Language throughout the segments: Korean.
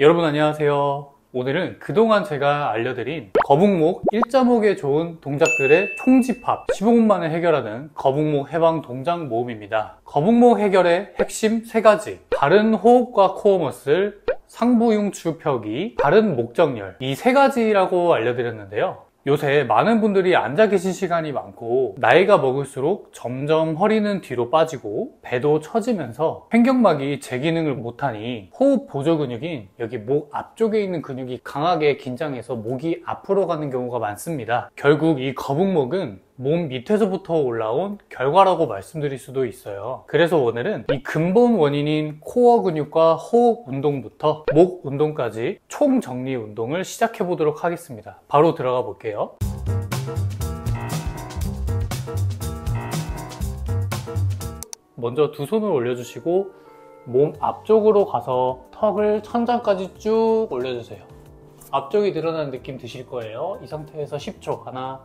여러분 안녕하세요. 오늘은 그동안 제가 알려드린 거북목, 일자목에 좋은 동작들의 총집합 15분 만에 해결하는 거북목 해방 동작 모음입니다. 거북목 해결의 핵심 3가지, 바른 호흡과 코어 머슬, 상부흉추 펴기, 바른 목정렬, 이 3가지라고 알려드렸는데요. 요새 많은 분들이 앉아 계신 시간이 많고 나이가 먹을수록 점점 허리는 뒤로 빠지고 배도 처지면서 횡격막이 제 기능을 못하니 호흡 보조 근육인 여기 목 앞쪽에 있는 근육이 강하게 긴장해서 목이 앞으로 가는 경우가 많습니다. 결국 이 거북목은 몸 밑에서부터 올라온 결과라고 말씀드릴 수도 있어요. 그래서 오늘은 이 근본 원인인 코어 근육과 호흡 운동부터 목 운동까지 총정리 운동을 시작해 보도록 하겠습니다. 바로 들어가 볼게요. 먼저 두 손을 올려주시고 몸 앞쪽으로 가서 턱을 천장까지 쭉 올려주세요. 앞쪽이 늘어나는 느낌 드실 거예요. 이 상태에서 10초. 하나,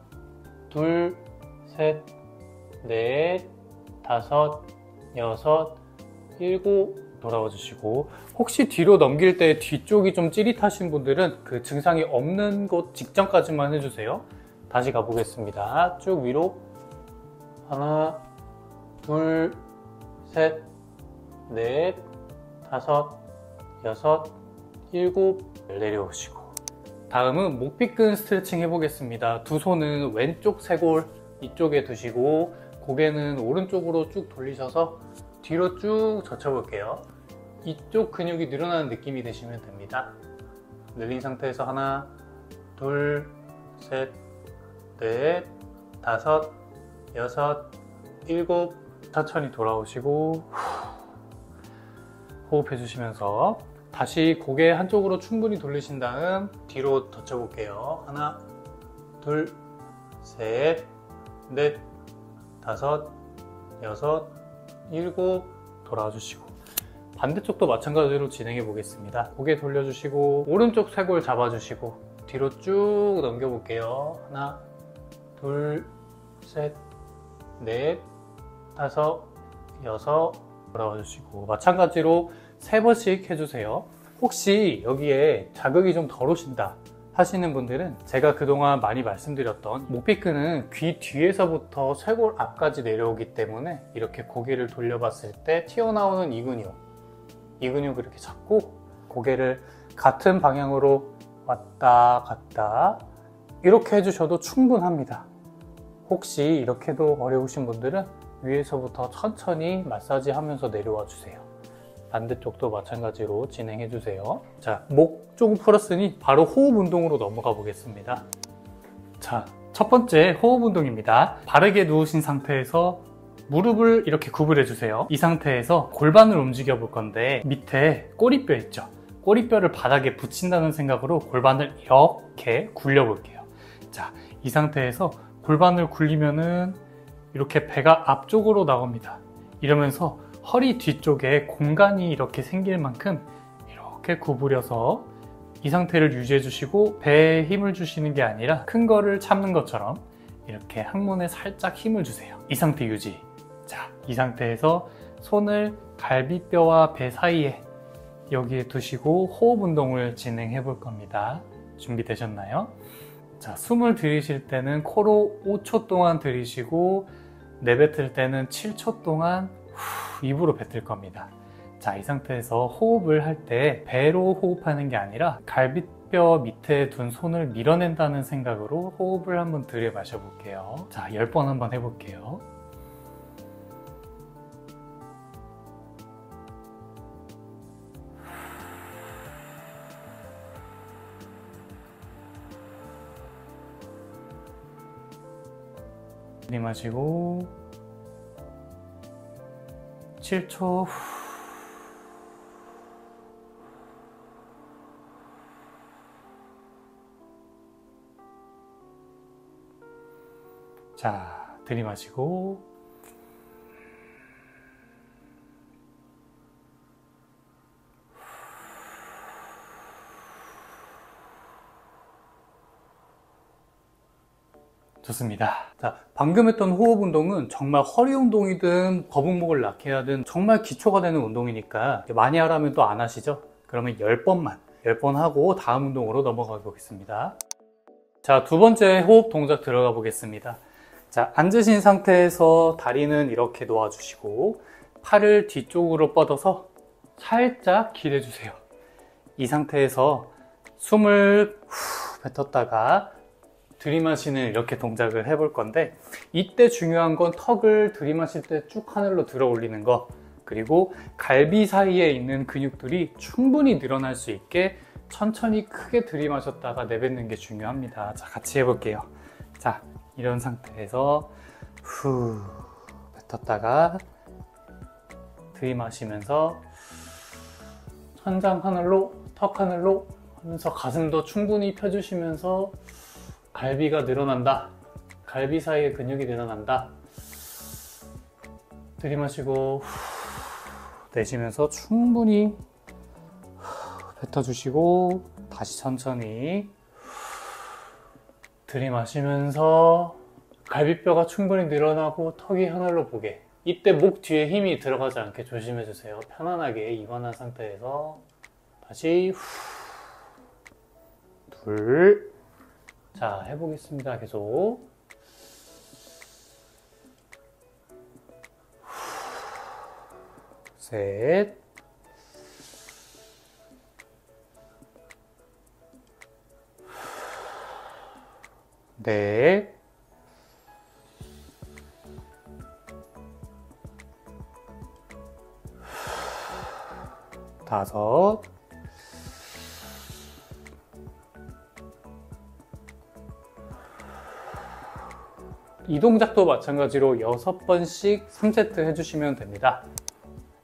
둘, 셋, 넷, 다섯, 여섯, 일곱 돌아와 주시고, 혹시 뒤로 넘길 때 뒤쪽이 좀 찌릿하신 분들은 그 증상이 없는 곳 직전까지만 해주세요. 다시 가보겠습니다. 쭉 위로. 하나, 둘, 셋, 넷, 다섯, 여섯, 일곱 내려오시고, 다음은 목비근 스트레칭 해보겠습니다. 두 손은 왼쪽 쇄골 이쪽에 두시고 고개는 오른쪽으로 쭉 돌리셔서 뒤로 쭉 젖혀볼게요. 이쪽 근육이 늘어나는 느낌이 드시면 됩니다. 늘린 상태에서 하나, 둘, 셋, 넷, 다섯, 여섯, 일곱 천천히 돌아오시고 호흡해 주시면서 다시 고개 한쪽으로 충분히 돌리신 다음 뒤로 젖혀볼게요. 하나, 둘, 셋, 넷, 다섯, 여섯, 일곱 돌아와 주시고, 반대쪽도 마찬가지로 진행해 보겠습니다. 고개 돌려주시고 오른쪽 쇄골 잡아주시고 뒤로 쭉 넘겨볼게요. 하나, 둘, 셋, 넷, 다섯, 여섯 돌아와 주시고, 마찬가지로 3번씩 해주세요. 혹시 여기에 자극이 좀 덜 오신다 하시는 분들은 제가 그동안 많이 말씀드렸던 목비근은 귀 뒤에서부터 쇄골 앞까지 내려오기 때문에 이렇게 고개를 돌려봤을 때 튀어나오는 이 근육을 이렇게 잡고 고개를 같은 방향으로 왔다 갔다 이렇게 해주셔도 충분합니다. 혹시 이렇게도 어려우신 분들은 위에서부터 천천히 마사지 하면서 내려와 주세요. 반대쪽도 마찬가지로 진행해 주세요. 자, 목 조금 풀었으니 바로 호흡 운동으로 넘어가 보겠습니다. 자, 첫 번째 호흡 운동입니다. 바르게 누우신 상태에서 무릎을 이렇게 구부려 주세요. 이 상태에서 골반을 움직여 볼 건데 밑에 꼬리뼈 있죠? 꼬리뼈를 바닥에 붙인다는 생각으로 골반을 이렇게 굴려 볼게요. 자, 이 상태에서 골반을 굴리면은 이렇게 배가 앞쪽으로 나옵니다. 이러면서 허리 뒤쪽에 공간이 이렇게 생길 만큼 이렇게 구부려서 이 상태를 유지해 주시고, 배에 힘을 주시는 게 아니라 큰 거를 참는 것처럼 이렇게 항문에 살짝 힘을 주세요. 이 상태 유지. 자, 이 상태에서 손을 갈비뼈와 배 사이에 여기에 두시고 호흡 운동을 진행해 볼 겁니다. 준비되셨나요? 자, 숨을 들이쉴 때는 코로 5초 동안 들이쉬고 내뱉을 때는 7초 동안 입으로 뱉을 겁니다. 자, 이 상태에서 호흡을 할 때 배로 호흡하는 게 아니라 갈비뼈 밑에 둔 손을 밀어낸다는 생각으로 호흡을 한번 들여 마셔 볼게요. 자, 10번 한번 해볼게요. 들이마시고 7초. 자, 들이마시고 좋습니다. 자, 방금 했던 호흡 운동은 정말 허리 운동이든 거북목을 낳게 하든 정말 기초가 되는 운동이니까 많이 하라면 또 안 하시죠? 그러면 10번만 10번 하고 다음 운동으로 넘어가 보겠습니다. 자, 두 번째 호흡 동작 들어가 보겠습니다. 자, 앉으신 상태에서 다리는 이렇게 놓아주시고 팔을 뒤쪽으로 뻗어서 살짝 길해주세요. 이 상태에서 숨을 후 뱉었다가 들이마시는 이렇게 동작을 해볼 건데, 이때 중요한 건 턱을 들이마실 때 쭉 하늘로 들어 올리는 거, 그리고 갈비 사이에 있는 근육들이 충분히 늘어날 수 있게 천천히 크게 들이마셨다가 내뱉는 게 중요합니다. 자, 같이 해볼게요. 자, 이런 상태에서 후 뱉었다가 들이마시면서 천장 하늘로, 턱 하늘로 하면서 가슴도 충분히 펴주시면서 갈비가 늘어난다, 갈비 사이에 근육이 늘어난다. 들이마시고 내쉬면서 충분히 뱉어주시고 다시 천천히 들이마시면서 갈비뼈가 충분히 늘어나고 턱이 하늘로 보게. 이때 목 뒤에 힘이 들어가지 않게 조심해주세요. 편안하게 이완한 상태에서 다시 둘. 자, 해보겠습니다. 계속. 셋. 넷. 다섯. 이 동작도 마찬가지로 6번씩 3세트 해주시면 됩니다.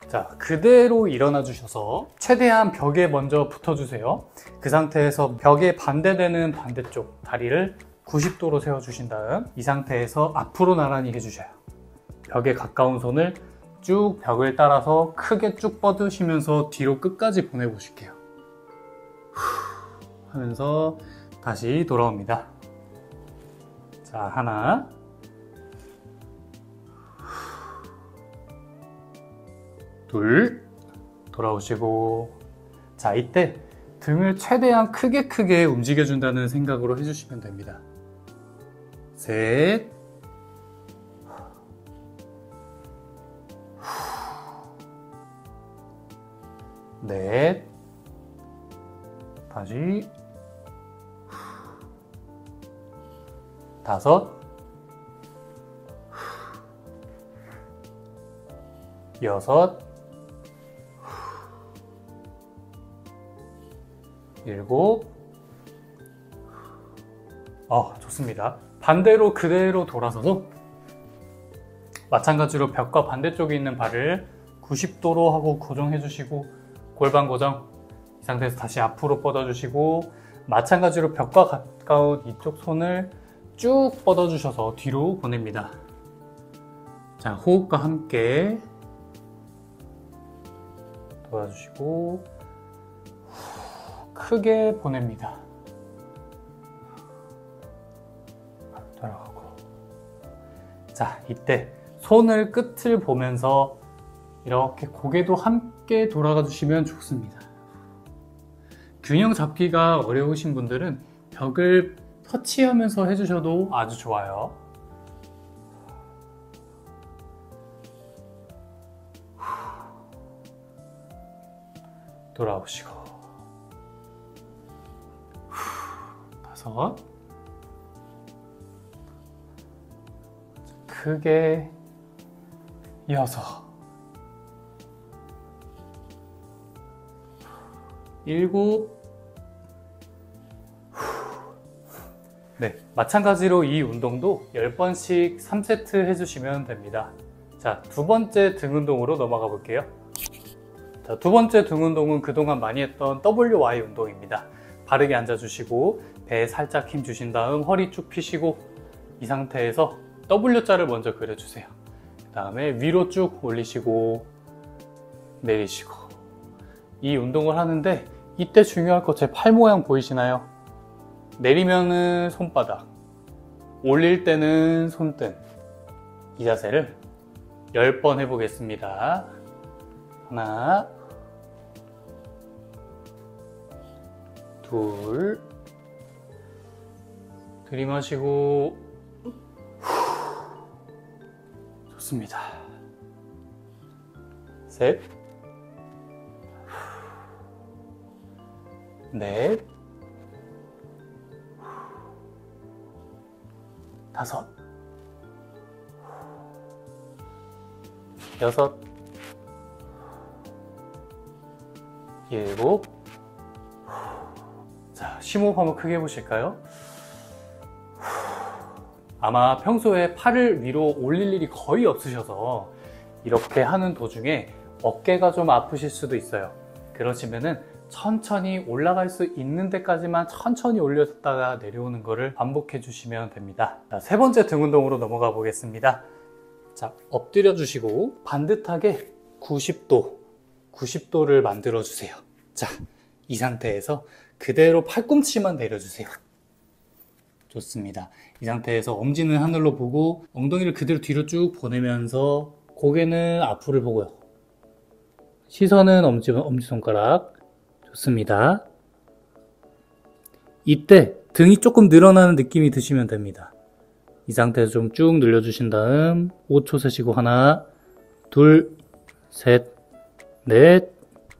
자, 그대로 일어나 주셔서 최대한 벽에 먼저 붙어주세요. 그 상태에서 벽에 반대되는 반대쪽 다리를 90도로 세워주신 다음 이 상태에서 앞으로 나란히 해주셔요. 벽에 가까운 손을 쭉 벽을 따라서 크게 쭉 뻗으시면서 뒤로 끝까지 보내보실게요. 하면서 다시 돌아옵니다. 자, 하나, 둘, 돌아오시고. 자, 이때 등을 최대한 크게 움직여준다는 생각으로 해주시면 됩니다. 셋, 넷, 다시 다섯, 여섯, 일곱. 좋습니다. 반대로 그대로 돌아서서 마찬가지로 벽과 반대쪽에 있는 발을 90도로 하고 고정해 주시고 골반 고정. 이 상태에서 다시 앞으로 뻗어 주시고 마찬가지로 벽과 가까운 이쪽 손을 쭉 뻗어 주셔서 뒤로 보냅니다. 자, 호흡과 함께 도와주시고 크게 보냅니다. 돌아가고. 자, 이때 손을 끝을 보면서 이렇게 고개도 함께 돌아가 주시면 좋습니다. 균형 잡기가 어려우신 분들은 벽을 터치하면서 해주셔도 아주 좋아요. 돌아오시고. 다섯. 크게. 여섯. 일곱. 네, 마찬가지로 이 운동도 10번씩 3세트 해주시면 됩니다. 자, 두 번째 등 운동으로 넘어가 볼게요. 자, 두 번째 등 운동은 그동안 많이 했던 WY 운동입니다. 바르게 앉아주시고 배에 살짝 힘 주신 다음 허리 쭉 펴시고 이 상태에서 W자를 먼저 그려주세요. 그 다음에 위로 쭉 올리시고 내리시고. 이 운동을 하는데 이때 중요할 거 제 팔 모양 보이시나요? 내리면은 손바닥, 올릴 때는 손등. 이 자세를 10번 해보겠습니다. 하나, 둘, 들이마시고, 좋습니다. 셋, 넷, 다섯, 여섯, 일곱. 자, 심호흡 한번 크게 해보실까요? 아마 평소에 팔을 위로 올릴 일이 거의 없으셔서 이렇게 하는 도중에 어깨가 좀 아프실 수도 있어요. 그러시면은 천천히 올라갈 수 있는 데까지만 천천히 올려줬다가 내려오는 거를 반복해 주시면 됩니다. 자, 세 번째 등 운동으로 넘어가 보겠습니다. 자, 엎드려 주시고 반듯하게 90도를 만들어 주세요. 자, 이 상태에서 그대로 팔꿈치만 내려주세요. 좋습니다. 이 상태에서 엄지는 하늘로 보고 엉덩이를 그대로 뒤로 쭉 보내면서 고개는 앞으로 보고요. 시선은 엄지손가락. 좋습니다. 이때 등이 조금 늘어나는 느낌이 드시면 됩니다. 이 상태에서 좀 쭉 늘려주신 다음 5초 세시고 하나, 둘, 셋, 넷,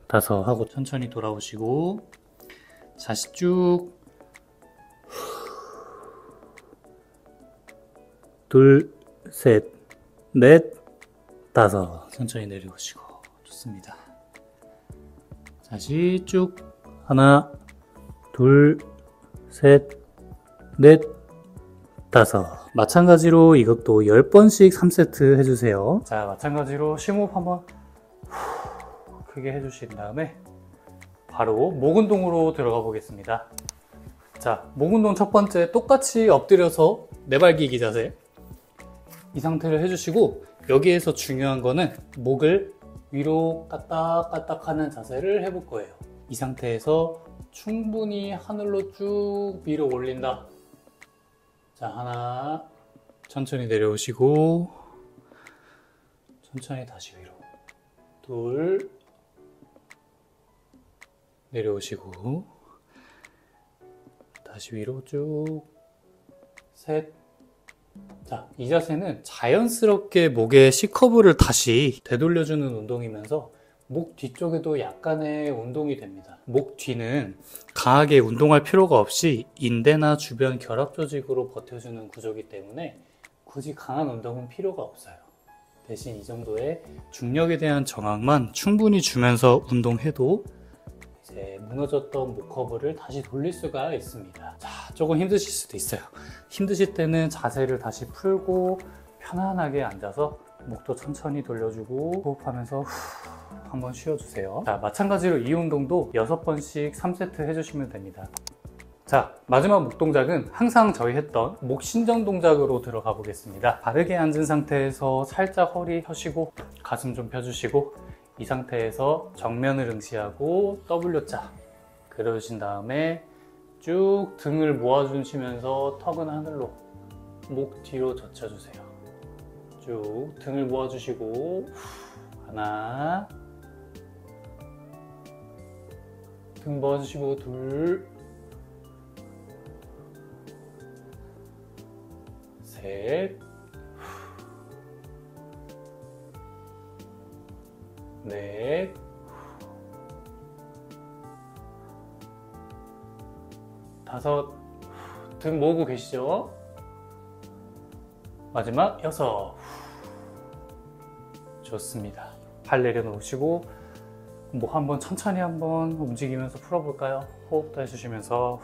다섯 하고 천천히 돌아오시고 다시 쭉 둘, 셋, 넷, 다섯 천천히 내려오시고 좋습니다. 다시 쭉 하나, 둘, 셋, 넷, 다섯. 마찬가지로 이것도 10번씩 3세트 해주세요. 자, 마찬가지로 심호흡 한번 크게 해주신 다음에 바로 목 운동으로 들어가 보겠습니다. 자, 목 운동 첫 번째 똑같이 엎드려서 내발기기 자세. 이 상태를 해주시고 여기에서 중요한 거는 목을 위로 까딱까딱 하는 자세를 해볼 거예요. 이 상태에서 충분히 하늘로 쭉 밀어 올린다. 자, 하나, 천천히 내려오시고 천천히 다시 위로, 둘, 내려오시고 다시 위로 쭉, 셋. 자, 이 자세는 자연스럽게 목의 C커브를 다시 되돌려주는 운동이면서 목 뒤쪽에도 약간의 운동이 됩니다. 목 뒤는 강하게 운동할 필요가 없이 인대나 주변 결합 조직으로 버텨주는 구조이기 때문에 굳이 강한 운동은 필요가 없어요. 대신 이 정도의 중력에 대한 저항만 충분히 주면서 운동해도 이제 무너졌던 목 커브를 다시 돌릴 수가 있습니다. 자, 조금 힘드실 수도 있어요. 힘드실 때는 자세를 다시 풀고 편안하게 앉아서 목도 천천히 돌려주고 호흡하면서 한번 쉬어주세요. 자, 마찬가지로 이 운동도 6번씩 3세트 해주시면 됩니다. 자, 마지막 목 동작은 항상 저희 했던 목 신전 동작으로 들어가 보겠습니다. 바르게 앉은 상태에서 살짝 허리 펴시고 가슴 좀 펴주시고 이 상태에서 정면을 응시하고 W자 그려주신 다음에 쭉 등을 모아주시면서 턱은 하늘로 목 뒤로 젖혀주세요. 쭉 등을 모아주시고 하나, 등 모아주시고 둘, 셋, 넷, 다섯. 등 모으고 계시죠? 마지막 6. 좋습니다. 팔 내려놓으시고 목 한번 천천히 한번 움직이면서 풀어볼까요? 호흡도 해주시면서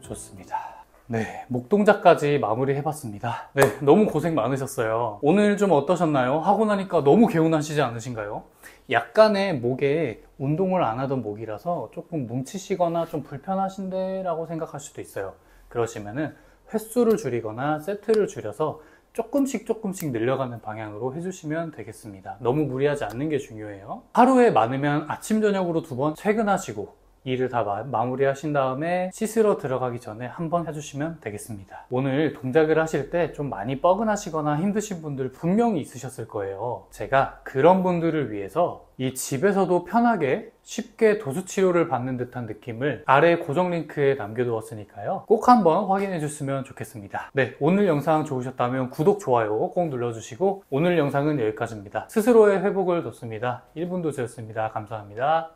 좋습니다. 네, 목 동작까지 마무리 해봤습니다. 네, 너무 고생 많으셨어요. 오늘 좀 어떠셨나요? 하고 나니까 너무 개운하시지 않으신가요? 약간의 목에 운동을 안 하던 목이라서 조금 뭉치시거나 좀 불편하신데 라고 생각할 수도 있어요. 그러시면은 횟수를 줄이거나 세트를 줄여서 조금씩 늘려가는 방향으로 해주시면 되겠습니다. 너무 무리하지 않는 게 중요해요. 하루에 많으면 아침 저녁으로 2번 퇴근하시고 일을 다 마무리 하신 다음에 씻으러 들어가기 전에 한번 해주시면 되겠습니다. 오늘 동작을 하실 때 좀 많이 뻐근하시거나 힘드신 분들 분명히 있으셨을 거예요. 제가 그런 분들을 위해서 이 집에서도 편하게 쉽게 도수 치료를 받는 듯한 느낌을 아래 고정 링크에 남겨두었으니까요. 꼭 한번 확인해 주셨으면 좋겠습니다. 네, 오늘 영상 좋으셨다면 구독, 좋아요 꼭 눌러주시고 오늘 영상은 여기까지입니다. 스스로의 회복을 돕습니다. 1분 도수였습니다. 감사합니다.